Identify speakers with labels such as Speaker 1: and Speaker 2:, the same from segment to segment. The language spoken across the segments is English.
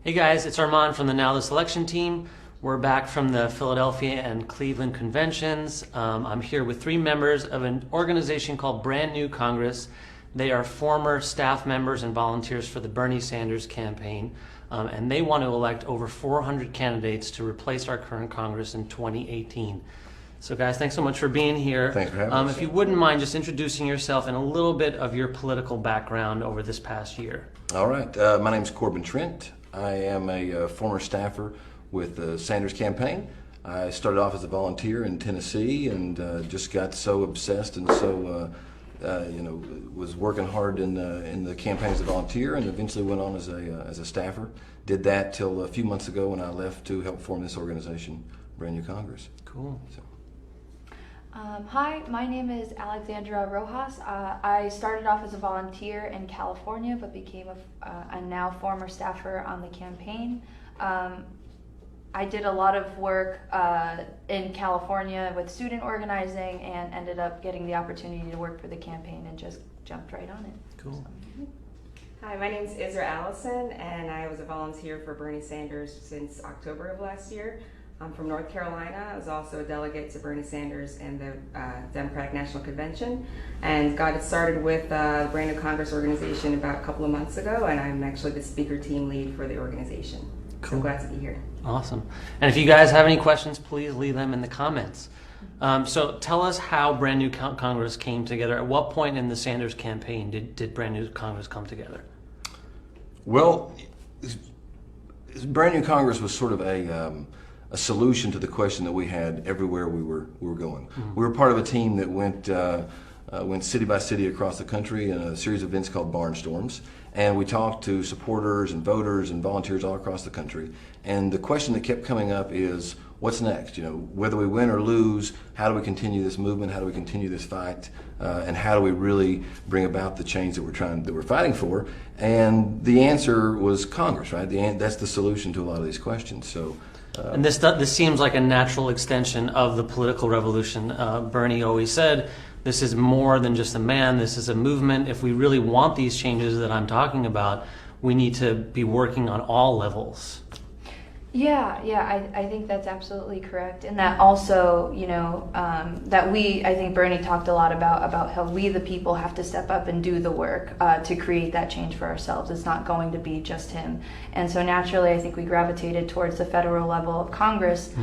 Speaker 1: Hey guys, it's Armand from the NowThis Election team. We're back from the Philadelphia and Cleveland conventions. I'm here with three members of an organization called Brand New Congress. They are former staff members and volunteers for the Bernie Sanders campaign, and they want to elect over 400 candidates to replace our current Congress in 2018. So guys, thanks so much for being here.
Speaker 2: Thanks for having us.
Speaker 1: If you wouldn't mind just introducing yourself and a little bit of your political background over this past year.
Speaker 2: All right, my name is Corbin Trent. I am a former staffer with the Sanders campaign. I started off as a volunteer in Tennessee and just got so obsessed and so, was working hard in the campaign as a volunteer and eventually went on as a staffer. Did that till a few months ago when I left to help form this organization, Brand New Congress.
Speaker 1: Cool.
Speaker 2: So.
Speaker 3: Hi, my name is Alexandra Rojas. I started off as a volunteer in California, but became a now former staffer on the campaign. I did a lot of work in California with student organizing and ended up getting the opportunity to work for the campaign and just jumped right on it.
Speaker 1: Cool.
Speaker 3: So.
Speaker 4: Hi, my name is Isra Allison, and I was a volunteer for Bernie Sanders since October of last year. I'm from North Carolina. I was also a delegate to Bernie Sanders in the Democratic National Convention, and got it started with the Brand New Congress organization about a couple of months ago, and I'm actually the speaker team lead for the organization.
Speaker 1: Cool.
Speaker 4: So glad to be here.
Speaker 1: Awesome. And if you guys have any questions, please leave them in the comments. So tell us how Brand New Congress came together. At what point in the Sanders campaign did Brand New Congress come together?
Speaker 2: Well, Brand New Congress was sort of a solution to the question that we had everywhere we were going. Mm-hmm. We were part of a team that went city by city across the country in a series of events called Barnstorms, and we talked to supporters and voters and volunteers all across the country. And the question that kept coming up is, what's next? Whether we win or lose, how do we continue this movement? How do we continue this fight? And how do we really bring about the change that we're fighting for? And the answer was Congress, right? That's the solution to a lot of these questions. So.
Speaker 1: And this seems like a natural extension of the political revolution. Bernie always said, this is more than just a man, this is a movement. If we really want these changes that I'm talking about, we need to be working on all levels.
Speaker 3: Yeah, I think that's absolutely correct. And that also, I think Bernie talked a lot about how we the people have to step up and do the work to create that change for ourselves. It's not going to be just him. And so naturally, I think we gravitated towards the federal level of Congress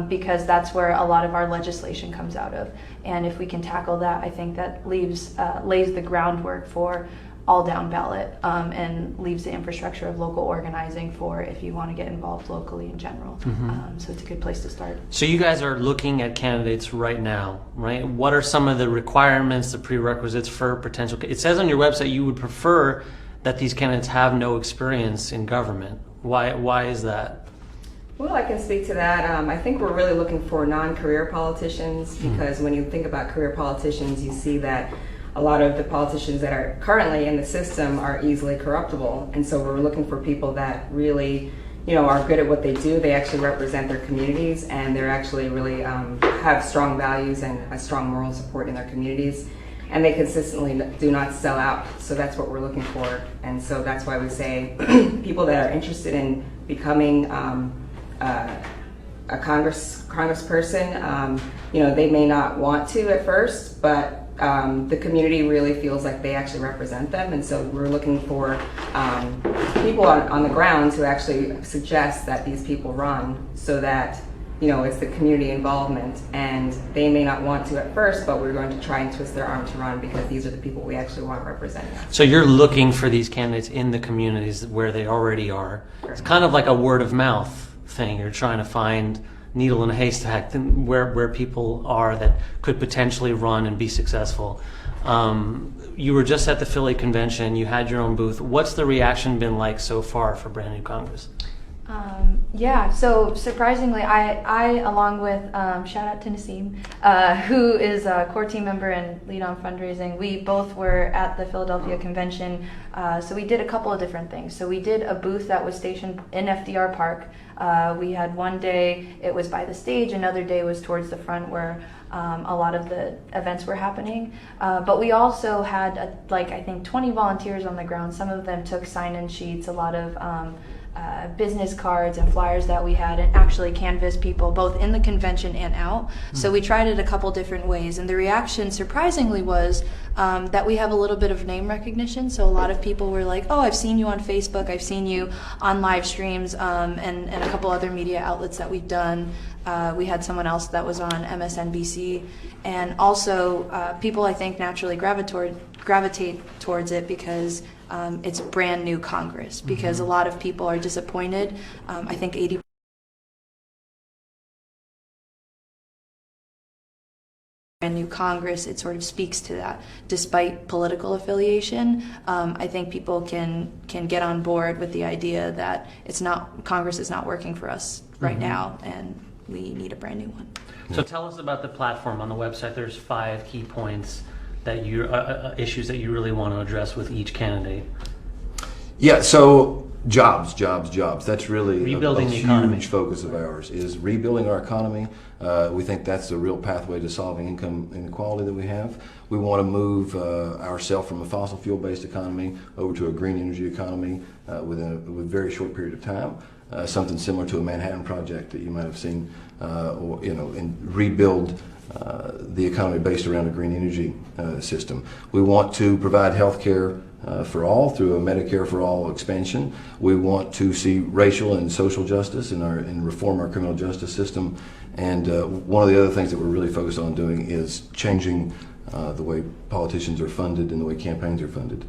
Speaker 3: because that's where a lot of our legislation comes out of. And if we can tackle that, I think that lays the groundwork for all down ballot and leaves the infrastructure of local organizing for if you want to get involved locally in general.
Speaker 1: Mm-hmm.
Speaker 3: So it's a good place to start.
Speaker 1: So you guys are looking at candidates right now, right? What are some of the requirements, the prerequisites for potential? It says on your website you would prefer that these candidates have no experience in government. Why is that?
Speaker 4: Well, I can speak to that. I think we're really looking for non-career politicians because when you think about career politicians, you see that a lot of the politicians that are currently in the system are easily corruptible. And so we're looking for people that really, are good at what they do. They actually represent their communities and they're actually really have strong values and a strong moral support in their communities. And they consistently do not sell out. So that's what we're looking for. And so that's why we say people that are interested in becoming a congressperson, they may not want to at first, but the community really feels like they actually represent them, and so we're looking for people on the ground to actually suggest that these people run so that it's the community involvement, and they may not want to at first, but we're going to try and twist their arm to run because these are the people we actually want representing us.
Speaker 1: So you're looking for these candidates in the communities where they already are.
Speaker 4: Sure.
Speaker 1: It's kind of like a word of mouth thing. You're trying to find needle in a haystack where people are that could potentially run and be successful. You were just at the Philly convention, you had your own booth. What's the reaction been like so far for Brand New Congress?
Speaker 3: So surprisingly, I along with, shout out to Naseem, who is a core team member and lead on fundraising, we both were at the Philadelphia convention. So we did a couple of different things. So we did a booth that was stationed in FDR Park. We had one day, it was by the stage, another day was towards the front where a lot of the events were happening. But we also had, I think 20 volunteers on the ground. Some of them took sign-in sheets, a lot of business cards and flyers that we had and actually canvass people both in the convention and out. So we tried it a couple different ways, and the reaction surprisingly was that we have a little bit of name recognition. So a lot of people were like, oh, I've seen you on Facebook, I've seen you on live streams, and a couple other media outlets that we've done. We had someone else that was on MSNBC, and also people I think naturally gravitate towards it because it's brand new Congress, because a lot of people are disappointed. I think 80% brand new Congress, it sort of speaks to that. Despite political affiliation, I think people can get on board with the idea that Congress is not working for us right now, and we need a brand new one.
Speaker 1: So tell us about the platform on the website. There's 5 key points that you issues that you really want to address with each candidate.
Speaker 2: Yeah, so jobs. That's really
Speaker 1: Rebuilding
Speaker 2: a
Speaker 1: the economy.
Speaker 2: huge focus of ours, is rebuilding our economy. We think that's the real pathway to solving income inequality that we have. We want to move ourselves from a fossil fuel-based economy over to a green energy economy with a very short period of time. Something similar to a Manhattan Project that you might have seen, and rebuild the economy based around a green energy system. We want to provide health care for all through a Medicare for all expansion. We want to see racial and social justice and reform our criminal justice system. And one of the other things that we're really focused on doing is changing the way politicians are funded and the way campaigns are funded.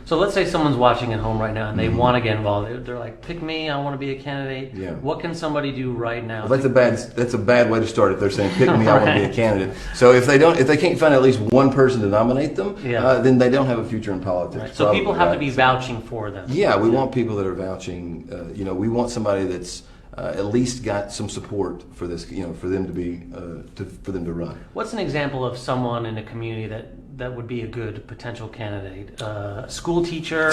Speaker 1: So let's say someone's watching at home right now and they want to get involved. They're like, pick me, I want to be a candidate.
Speaker 2: Yeah.
Speaker 1: What can somebody do right now?
Speaker 2: Well, that's a bad way to start if they're saying, pick me, I want to be a candidate. So if they can't find at least one person to nominate them, then they don't have a future in politics.
Speaker 1: Right. So people have to be vouching for them.
Speaker 2: Yeah, we want people that are vouching. We want somebody that's at least got some support for this, for them to run.
Speaker 1: What's an example of someone in a community that would be a good potential candidate? School teacher,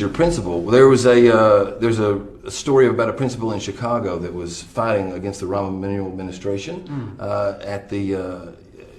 Speaker 2: principal. There's a story about a principal in Chicago that was fighting against the Rahm Emanuel administration.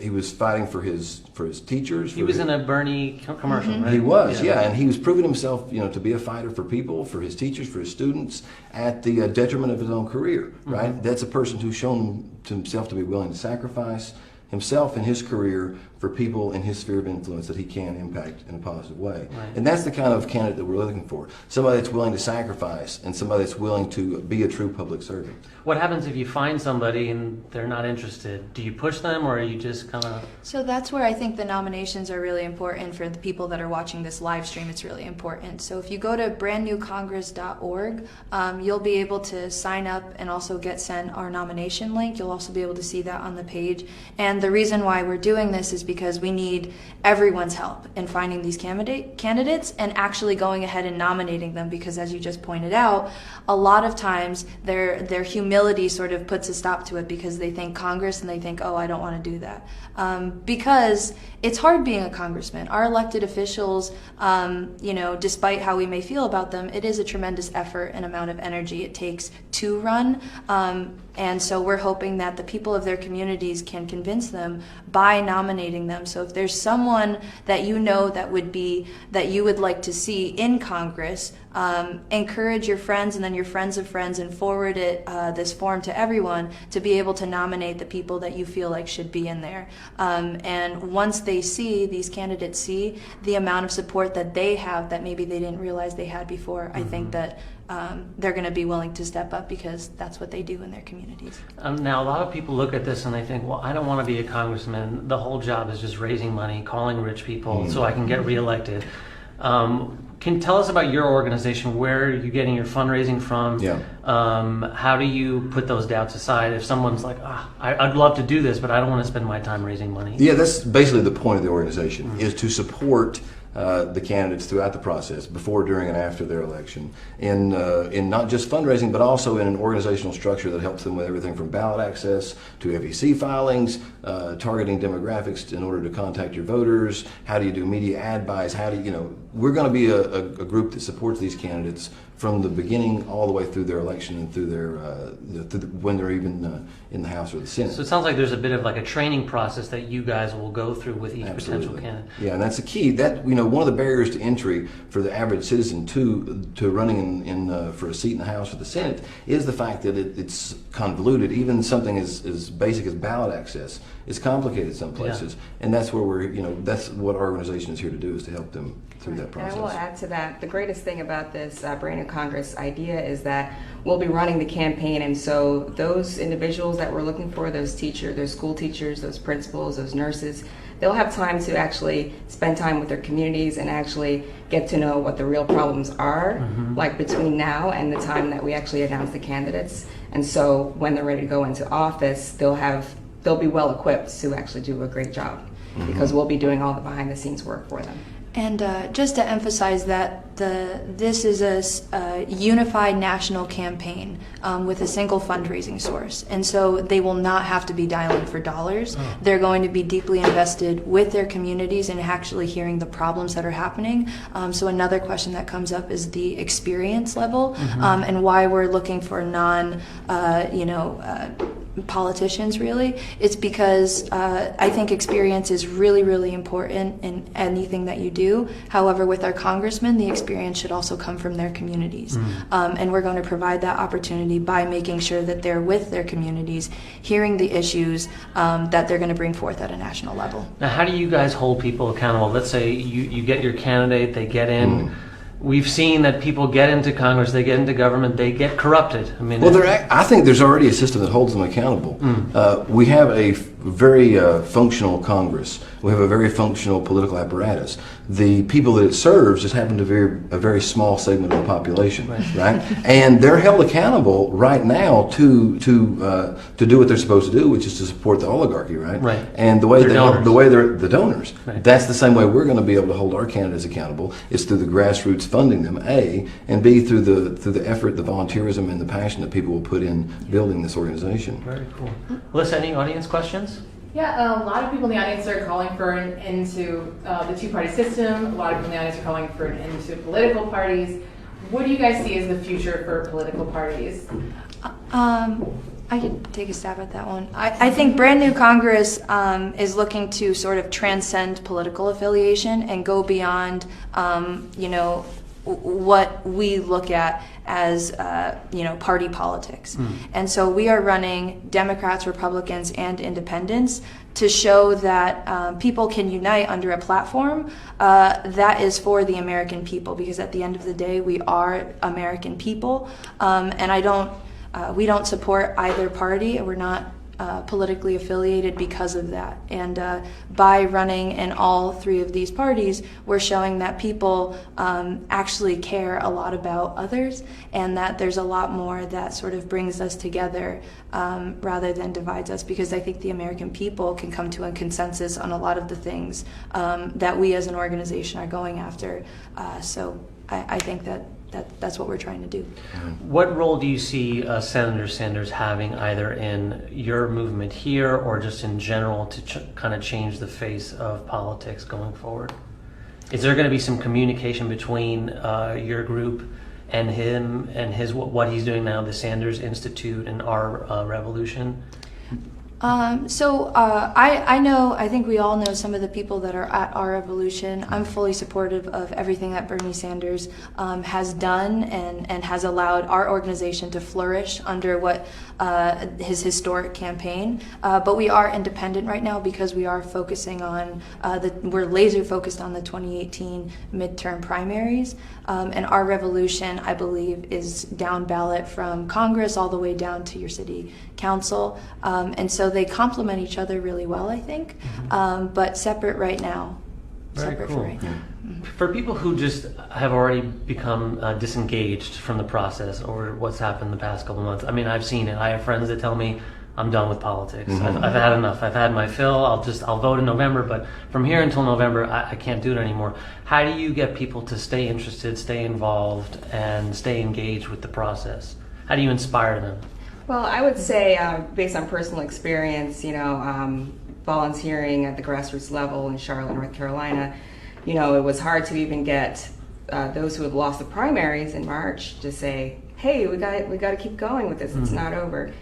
Speaker 2: He was fighting for his teachers.
Speaker 1: He was in a Bernie commercial, right?
Speaker 2: He was, and he was proving himself, to be a fighter for people, for his teachers, for his students, at the detriment of his own career, right? That's a person who's shown to himself to be willing to sacrifice himself and his career for people in his sphere of influence that he can impact in a positive way.
Speaker 1: Right.
Speaker 2: And that's the kind of candidate that we're looking for. Somebody that's willing to sacrifice and somebody that's willing to be a true public servant.
Speaker 1: What happens if you find somebody and they're not interested? Do you push them, or are you just kind of...
Speaker 3: So that's where I think the nominations are really important for the people that are watching this live stream. It's really important. So if you go to brandnewcongress.org, you'll be able to sign up and also get sent our nomination link. You'll also be able to see that on the page. And the reason why we're doing this is because we need everyone's help in finding these candidates and actually going ahead and nominating them, because as you just pointed out, a lot of times their humility sort of puts a stop to it because they think Congress and they think, oh, I don't want to do that. Because it's hard being a congressman. Our elected officials, despite how we may feel about them, it is a tremendous effort and amount of energy it takes to run. And so we're hoping that the people of their communities can convince them by nominating them. So if there's someone that that you would like to see in Congress, encourage your friends and then your friends of friends and forward this form to everyone to be able to nominate the people that you feel like should be in there. And once these candidates see the amount of support that they have that maybe they didn't realize they had before, I think that they're going to be willing to step up because that's what they do in their communities.
Speaker 1: Now, a lot of people look at this and they think, well, I don't want to be a congressman. The whole job is just raising money, calling rich people so I can get reelected. Can you tell us about your organization? Where are you getting your fundraising from?
Speaker 2: Yeah.
Speaker 1: How do you put those doubts aside if someone's like, I'd love to do this, but I don't want to spend my time raising money?
Speaker 2: Yeah, that's basically the point of the organization, is to support the candidates throughout the process, before, during, and after their election, in not just fundraising, but also in an organizational structure that helps them with everything from ballot access to FEC filings, targeting demographics in order to contact your voters. How do you do media ad buys? We're going to be a group that supports these candidates from the beginning all the way through their election and through their when they're even in the House or the Senate.
Speaker 1: So it sounds like there's a bit of like a training process that you guys will go through with each potential candidate.
Speaker 2: Yeah, and that's the key. That one of the barriers to entry for the average citizen to running in for a seat in the House or the Senate is the fact that it's convoluted. Even something as basic as ballot access is complicated some places, and that's where that's what our organization is here to do, is to help them through that process.
Speaker 4: And I will add to that, the greatest thing about this brand new Congress idea is that we'll be running the campaign, and so those individuals that we're looking for, those teachers, those school teachers, those principals, those nurses, they'll have time to actually spend time with their communities and actually get to know what the real problems are, like between now and the time that we actually announce the candidates. And so when they're ready to go into office, they'll be well equipped to actually do a great job, because we'll be doing all the behind the scenes work for them.
Speaker 3: And just to emphasize that this is a unified national campaign with a single fundraising source. And so they will not have to be dialing for dollars. They're going to be deeply invested with their communities and actually hearing the problems that are happening. So another question that comes up is the experience level, and why we're looking for politicians, really. It's because I think experience is really, really important in anything that you do. However, with our congressmen, the experience should also come from their communities. And we're going to provide that opportunity by making sure that they're with their communities, hearing the issues that they're going to bring forth at a national level.
Speaker 1: Now, how do you guys hold people accountable? Let's say you get your candidate, they get in. We've seen that people get into Congress, they get into government, they get corrupted. I mean,
Speaker 2: I think there's already a system that holds them accountable. We have a very functional Congress. We have a very functional political apparatus. The people that it serves just happen to be a very small segment of the population, right? And they're held accountable right now to do what they're supposed to do, which is to support the oligarchy, right?
Speaker 1: Right.
Speaker 2: And the way they're the donors.
Speaker 1: Right.
Speaker 2: That's the same way we're going to be able to hold our candidates accountable. Is through the grassroots funding them, A, and B, through the effort, the volunteerism, and the passion that people will put in building this organization.
Speaker 1: Very cool. Alyssa, any audience questions?
Speaker 5: Yeah, a lot of people in the audience are calling for an end to the two-party system. A lot of people in the audience are calling for an end to political parties. What do you guys see as the future for political parties?
Speaker 3: I could take a stab at that one. I think Brand New Congress is looking to sort of transcend political affiliation and go beyond, what we look at as party politics. And so we are running Democrats, Republicans, and independents to show that people can unite under a platform that is for the American people, because at the end of the day we are American people, and we don't support either party. We're not politically affiliated because of that. And by running in all three of these parties, we're showing that people actually care a lot about others, and that there's a lot more that sort of brings us together rather than divides us, because I think the American people can come to a consensus on a lot of the things that we as an organization are going after. So I think that's what we're trying to do.
Speaker 1: What role do you see Senator Sanders having, either in your movement here or just in general, to kind of change the face of politics going forward? Is there going to be some communication between your group and him and what he's doing now, the Sanders Institute and our revolution?
Speaker 3: I think we all know some of the people that are at our revolution. I'm fully supportive of everything that Bernie Sanders has done and has allowed our organization to flourish under his historic campaign. But we are independent right now because we are focusing on we're laser focused on the 2018 midterm primaries. And our revolution, I believe, is down ballot from Congress all the way down to your city council. And so they complement each other really well, I think, but separate right now.
Speaker 1: Very
Speaker 3: separate
Speaker 1: cool.
Speaker 3: for right now.
Speaker 1: For people who just have already become disengaged from the process or what's happened the past couple months, I mean, I've seen it. I have friends that tell me, I'm done with politics. I've had enough. I've had my fill. I'll vote in November, but from here until November, I can't do it anymore. How do you get people to stay interested, stay involved, and stay engaged with the process? How do you inspire them?
Speaker 4: Well, I would say, based on personal experience, volunteering at the grassroots level in Charlotte, North Carolina, it was hard to even get those who have lost the primaries in March to say, hey, we got to keep going with this. It's not over.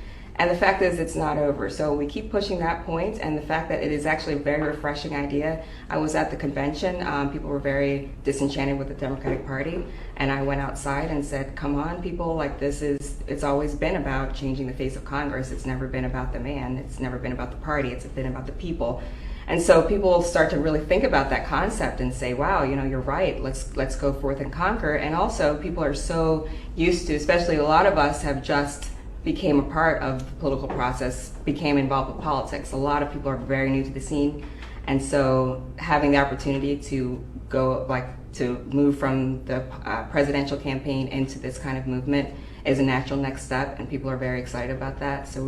Speaker 4: And the fact is, it's not over. So we keep pushing that point, and the fact that it is actually a very refreshing idea. I was at the convention. People were very disenchanted with the Democratic Party, and I went outside and said, come on, people, like it's always been about changing the face of Congress. It's never been about the man. It's never been about the party. It's been about the people. And so people start to really think about that concept and say, wow, you're right, let's go forth and conquer. And also people are so used to, especially a lot of us have just became a part of the political process, became involved with politics. A lot of people are very new to the scene. And so having the opportunity to go, to move from the presidential campaign into this kind of movement is a natural next step, and people are very excited about that. So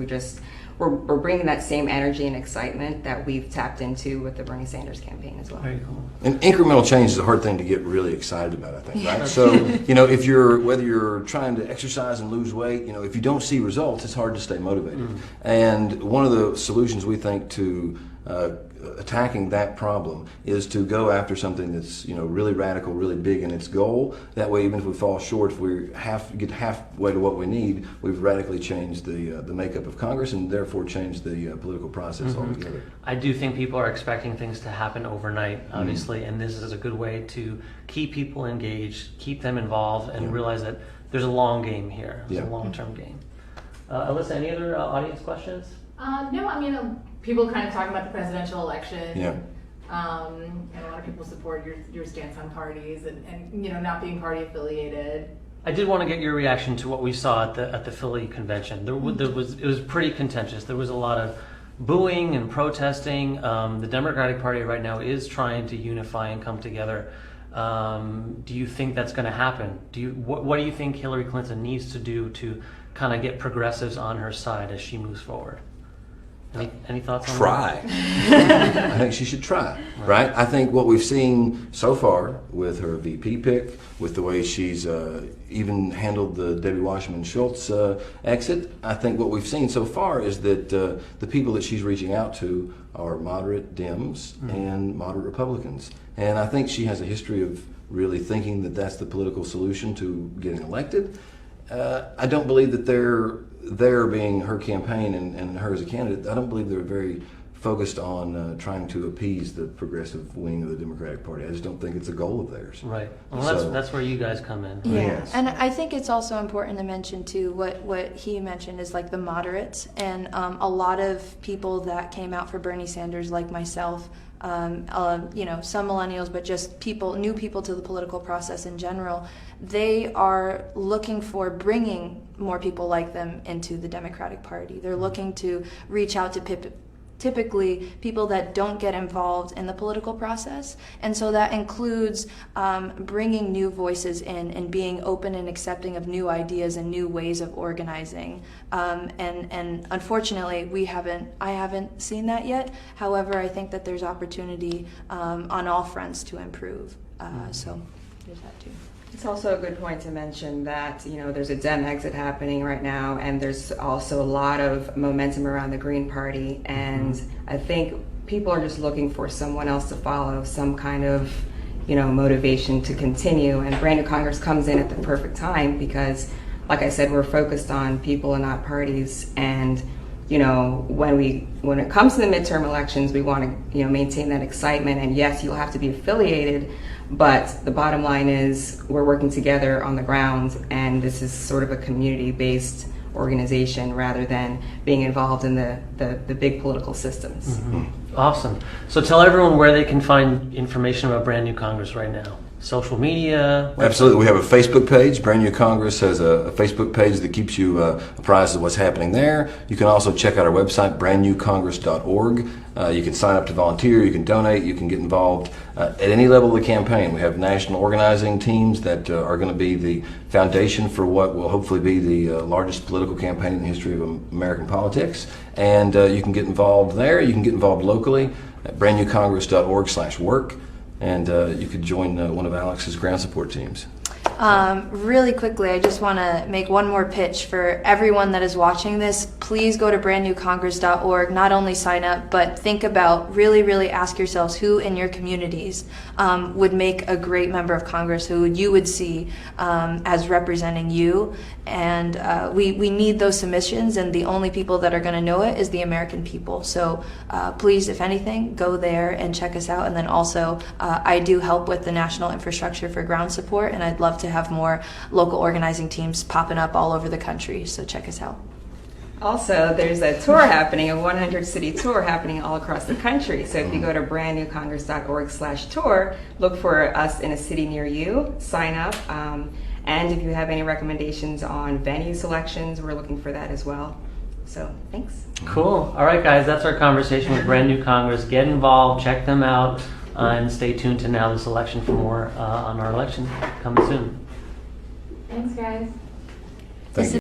Speaker 4: we're bringing that same energy and excitement that we've tapped into with the Bernie Sanders campaign as well.
Speaker 1: Very cool.
Speaker 2: And incremental change is a hard thing to get really excited about, I think, right? So, whether you're trying to exercise and lose weight, if you don't see results, it's hard to stay motivated. And one of the solutions we think to attacking that problem is to go after something that's really radical, really big in its goal. That way, even if we fall short, if we get halfway to what we need, we've radically changed the makeup of Congress and therefore changed the political process altogether.
Speaker 1: I do think people are expecting things to happen overnight, obviously, and this is a good way to keep people engaged, keep them involved, and realize that there's a long game here. It's a long-term game. Alyssa, any other audience questions?
Speaker 5: No, I mean, people kind of talking about the presidential election.
Speaker 2: Yeah.
Speaker 5: And a lot of people support your stance on parties and not being party affiliated.
Speaker 1: I did want to get your reaction to what we saw at the Philly convention. It was pretty contentious. There was a lot of booing and protesting. The Democratic Party right now is trying to unify and come together. Do you think that's going to happen? What do you think Hillary Clinton needs to do to kind of get progressives on her side as she moves forward? Any thoughts on
Speaker 2: that? I think she should try, right? I think what we've seen so far with her VP pick, with the way she's even handled the Debbie Wasserman Schultz exit, I think what we've seen so far is that the people that she's reaching out to are moderate Dems and moderate Republicans. And I think she has a history of really thinking that that's the political solution to getting elected. I don't believe that they're being her campaign and her as a candidate, I don't believe they're very focused on trying to appease the progressive wing of the Democratic Party. I just don't think it's a goal of theirs.
Speaker 1: Right. Well, that's where you guys come in.
Speaker 3: Yeah,
Speaker 2: Yes.
Speaker 3: and I think it's also important to mention too what he mentioned is like the moderates, and a lot of people that came out for Bernie Sanders, like myself, some millennials, but just new people to the political process in general, they are looking for bringing more people like them into the Democratic Party. They're looking to reach out to typically people that don't get involved in the political process, and so that includes bringing new voices in and being open and accepting of new ideas and new ways of organizing. And unfortunately, I haven't seen that yet. However, I think that there's opportunity on all fronts to improve. So there's that too.
Speaker 4: It's also a good point to mention that there's a Dem exit happening right now, and there's also a lot of momentum around the Green Party, and I think people are just looking for someone else to follow, some kind of motivation to continue, and Brand New Congress comes in at the perfect time because, like I said, we're focused on people and not parties, and when it comes to the midterm elections, we want to maintain that excitement, and yes, you'll have to be affiliated, but the bottom line is we're working together on the ground, and this is sort of a community-based organization rather than being involved in the big political systems.
Speaker 1: Awesome. So tell everyone where they can find information about Brand New Congress right now. Social media?
Speaker 2: Absolutely. We have a Facebook page. Brand New Congress has a Facebook page that keeps you apprised of what's happening there. You can also check out our website, brandnewcongress.org. You can sign up to volunteer, you can donate, you can get involved at any level of the campaign. We have national organizing teams that are going to be the foundation for what will hopefully be the largest political campaign in the history of American politics. And you can get involved there. You can get involved locally at brandnewcongress.org/work. And you could join one of Alex's ground support teams.
Speaker 3: Really quickly, I just want to make one more pitch for everyone that is watching this. Please go to brandnewcongress.org. Not only sign up, but think about, really ask yourselves who in your communities would make a great member of Congress, who you would see as representing you. And we need those submissions, and the only people that are going to know it is the American people. So please, if anything, go there and check us out. And then also, I do help with the National Infrastructure for Ground Support, and I'd love to have more local organizing teams popping up all over the country. So check us out.
Speaker 4: Also, there's a tour happening, a 100-city tour happening all across the country. So if you go to brandnewcongress.org/tour, look for us in a city near you, sign up. And if you have any recommendations on venue selections, we're looking for that as well. So thanks.
Speaker 1: Cool. All right, guys, that's our conversation with Brand New Congress. Get involved, check them out, and stay tuned to Now This Election for more on our election coming soon.
Speaker 5: Thanks, guys.
Speaker 2: Thank you.